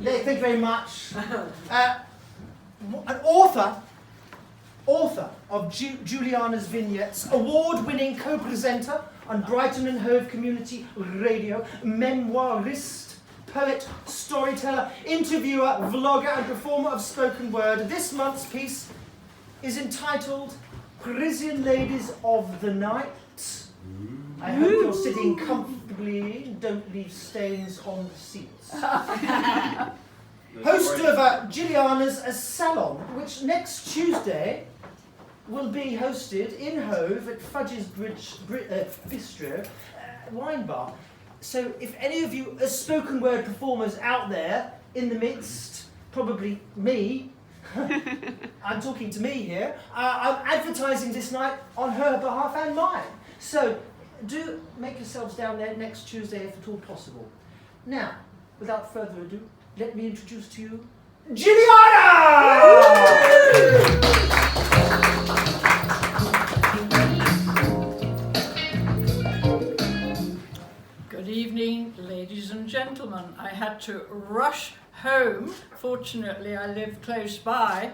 Thank you very much. An author of Juliana's Vignettes, award-winning co-presenter on Brighton and Hove Community Radio, memoirist, poet, storyteller, interviewer, vlogger and performer of spoken word. This month's piece is entitled Parisian Ladies of the Night. I hope you're sitting comfortably and don't leave stains on the seats. Host of Jilliana's Salon, which next Tuesday will be hosted in Hove at Fudge's Bistro Wine Bar. So if any of you spoken word performers out there in the midst, probably me, I'm talking to me here, I'm advertising this night on her behalf and mine. So do make yourselves down there next Tuesday if at all possible. Now, without further ado, let me introduce to you Jilliana! Good evening, ladies and gentlemen. I had to rush home. Fortunately, I live close by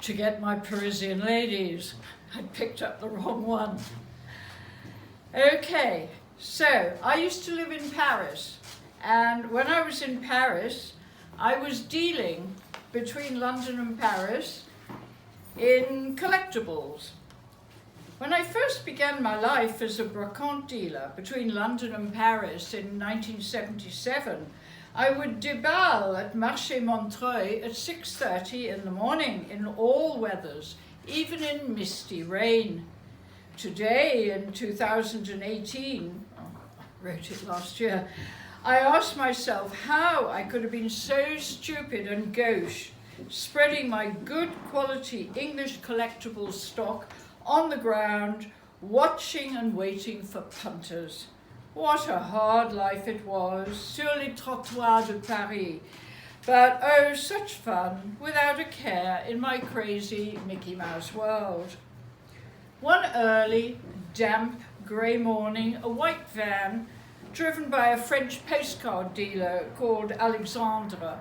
to get my Parisian ladies. I picked up the wrong one. Okay, so I used to live in Paris, and when I was in Paris, I was dealing between London and Paris in collectibles. When I first began my life as a brocante dealer between London and Paris in 1977, I would déballe at Marché Montreuil at 6:30 in the morning in all weathers, even in misty rain. Today, in 2018, I wrote it last year, I asked myself how I could have been so stupid and gauche, spreading my good quality English collectibles stock on the ground, watching and waiting for punters. What a hard life it was, sur les trottoirs de Paris. But oh, such fun, without a care in my crazy Mickey Mouse world. One early, damp, grey morning, a white van, driven by a French postcard dealer called Alexandre,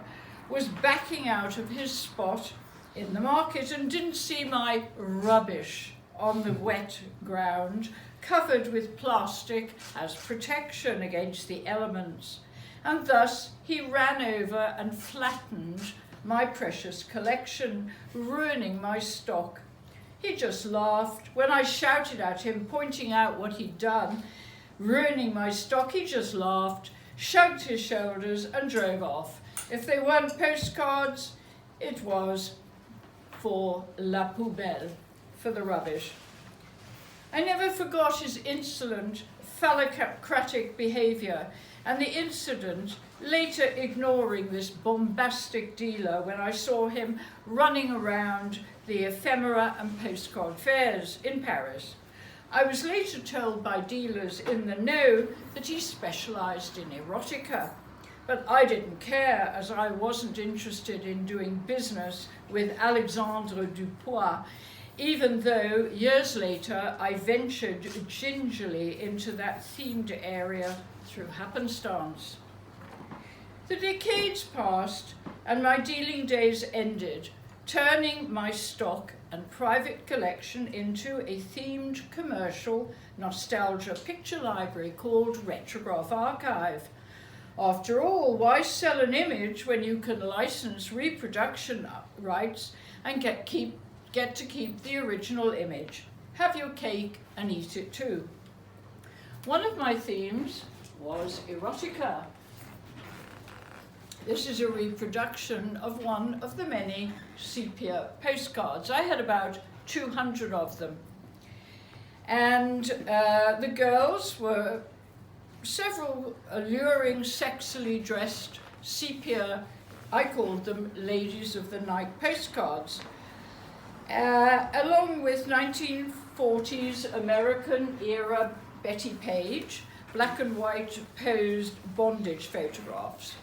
was backing out of his spot in the market and didn't see my rubbish on the wet ground, covered with plastic as protection against the elements. And thus he ran over and flattened my precious collection, ruining my stock. He just laughed. When I shouted at him, pointing out what he'd done, ruining my stock, he just laughed, shrugged his shoulders and drove off. If they weren't postcards, it was for la poubelle, for the rubbish. I never forgot his insolent, phallocratic behaviour and the incident, later ignoring this bombastic dealer when I saw him running around the ephemera and postcard fairs in Paris. I was later told by dealers in the know that he specialised in erotica, but I didn't care, as I wasn't interested in doing business with Alexandre Dupois, even though years later I ventured gingerly into that themed area through happenstance. The decades passed and my dealing days ended, turning my stock and private collection into a themed commercial nostalgia picture library called Retrograph Archive. After all, why sell an image when you can license reproduction rights and get to keep the original image? Have your cake and eat it too. One of my themes was erotica. This is a reproduction of one of the many sepia postcards. I had about 200 of them. And the girls were several alluring, sexily dressed sepia, I called them ladies of the night postcards, along with 1940s American era Betty Page, black and white posed bondage photographs.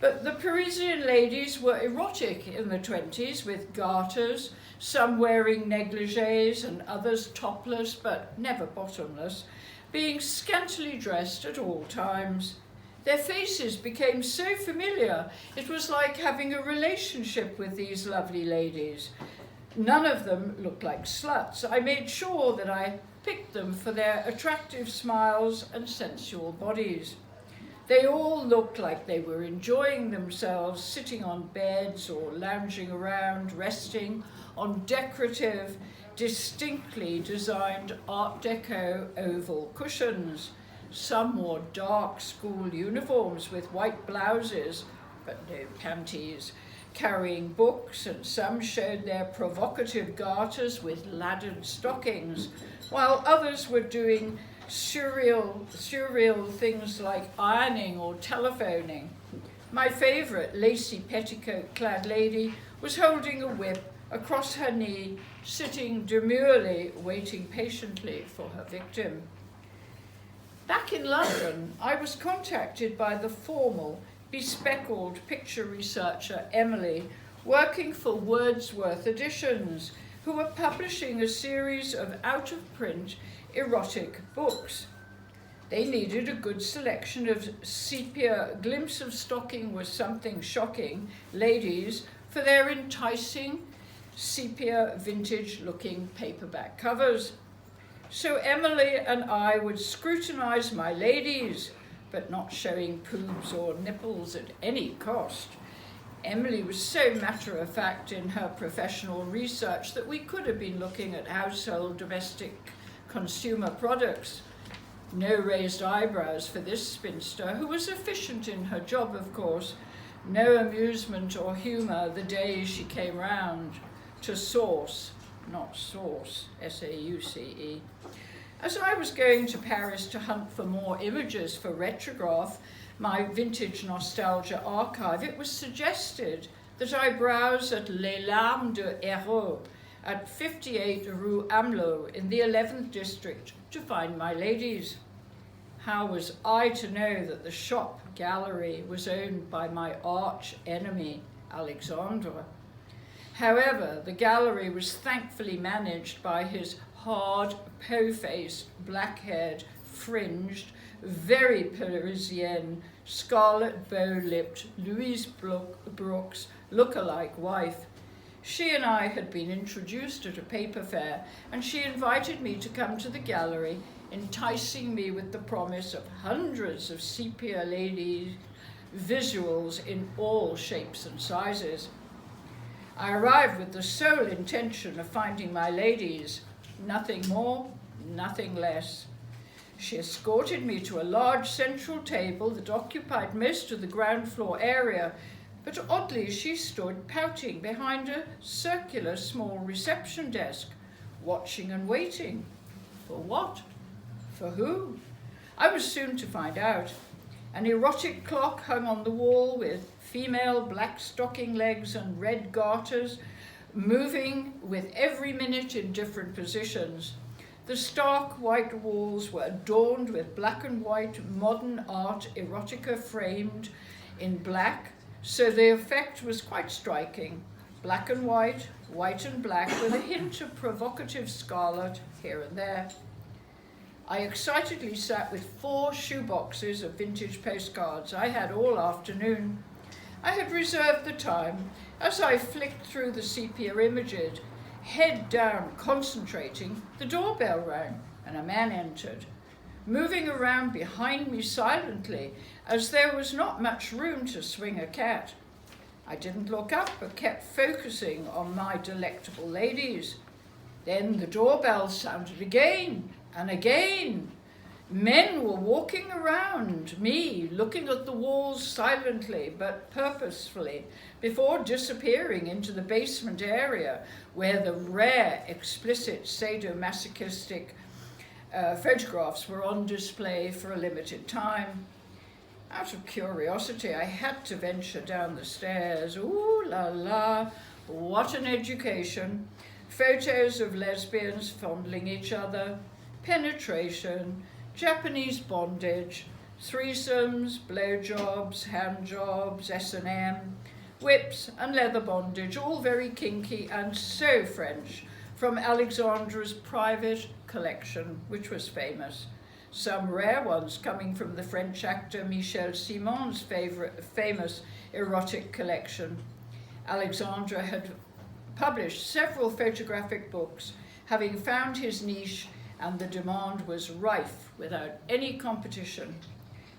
But the Parisian ladies were erotic in the 20s, with garters, some wearing negligés and others topless but never bottomless, being scantily dressed at all times. Their faces became so familiar, it was like having a relationship with these lovely ladies. None of them looked like sluts. I made sure that I picked them for their attractive smiles and sensual bodies. They all looked like they were enjoying themselves, sitting on beds or lounging around, resting on decorative, distinctly designed Art Deco oval cushions. Some wore dark school uniforms with white blouses, but no panties, carrying books, and some showed their provocative garters with laddered stockings, while others were doing surreal things like ironing or telephoning. My favourite lacy petticoat-clad lady was holding a whip across her knee, sitting demurely, waiting patiently for her victim. Back in London, I was contacted by the formal, bespectacled picture researcher Emily, working for Wordsworth Editions, who were publishing a series of out-of-print erotic books. They needed a good selection of sepia, glimpse of stocking was something shocking, ladies for their enticing sepia vintage-looking paperback covers. So Emily and I would scrutinize my ladies, but not showing boobs or nipples at any cost. Emily was so matter-of-fact in her professional research that we could have been looking at household, domestic, consumer products. No raised eyebrows for this spinster, who was efficient in her job, of course. No amusement or humour the days she came round to source, not sauce, S-A-U-C-E. As I was going to Paris to hunt for more images for Retrograph, my vintage nostalgia archive, it was suggested that I browse at Les Larmes de Hérault at 58 Rue Amelot in the 11th district to find my ladies. How was I to know that the shop gallery was owned by my arch enemy, Alexandre? However, the gallery was thankfully managed by his hard, po-faced, black-haired, fringed, very Parisian, scarlet bow-lipped Louise Brooks look-alike wife. She and I had been introduced at a paper fair, and she invited me to come to the gallery, enticing me with the promise of hundreds of sepia ladies' visuals in all shapes and sizes. I arrived with the sole intention of finding my ladies, nothing more, nothing less. She escorted me to a large central table that occupied most of the ground floor area, but oddly she stood pouting behind a circular small reception desk, watching and waiting. For what? For who? I was soon to find out. An erotic clock hung on the wall with female black stocking legs and red garters, moving with every minute in different positions. The stark white walls were adorned with black and white modern art erotica framed in black, so the effect was quite striking. Black and white and black, with a hint of provocative scarlet here and there. I excitedly sat with 4 shoeboxes of vintage postcards I had all afternoon. I had reserved the time. As I flicked through the sepia images, head down, concentrating, the doorbell rang and a man entered, moving around behind me silently, as there was not much room to swing a cat. I didn't look up, but kept focusing on my delectable ladies. Then the doorbell sounded again and again. Men were walking around me, looking at the walls silently but purposefully, before disappearing into the basement area where the rare, explicit, sadomasochistic photographs were on display for a limited time. Out of curiosity, I had to venture down the stairs. Ooh la la, what an education. Photos of lesbians fondling each other, penetration, Japanese bondage, threesomes, blowjobs, handjobs, S&M, whips and leather bondage, all very kinky and so French, from Alexandre's private collection, which was famous. some rare ones coming from the French actor Michel Simon's famous erotic collection. Alexandra had published several photographic books, having found his niche, and the demand was rife without any competition.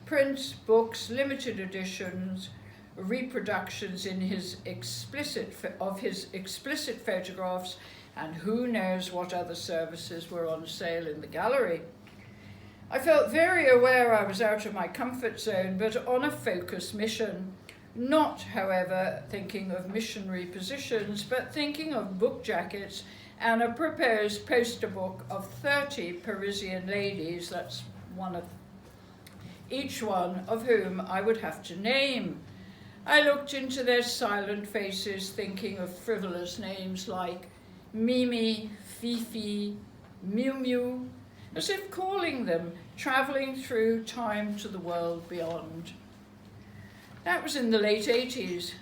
Prints, books, limited editions, reproductions in his explicit photographs, and who knows what other services were on sale in the gallery. I felt very aware I was out of my comfort zone, but on a focused mission. Not, however, thinking of missionary positions, but thinking of book jackets and a proposed poster book of 30 Parisian ladies, that's one of each one of whom I would have to name. I looked into their silent faces, thinking of frivolous names like Mimi, Fifi, Miu Miu, as if calling them travelling through time to the world beyond. That was in the late 80s.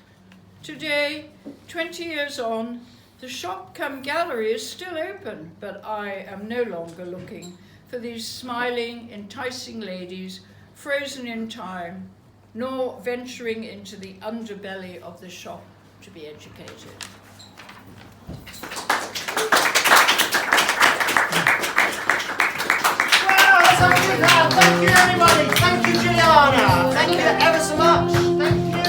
Today, 20 years on, the shop cum gallery is still open, but I am no longer looking for these smiling, enticing ladies frozen in time, nor venturing into the underbelly of the shop to be educated. Well, thank you, everybody. Thank you, Jilliana. Thank you ever so much.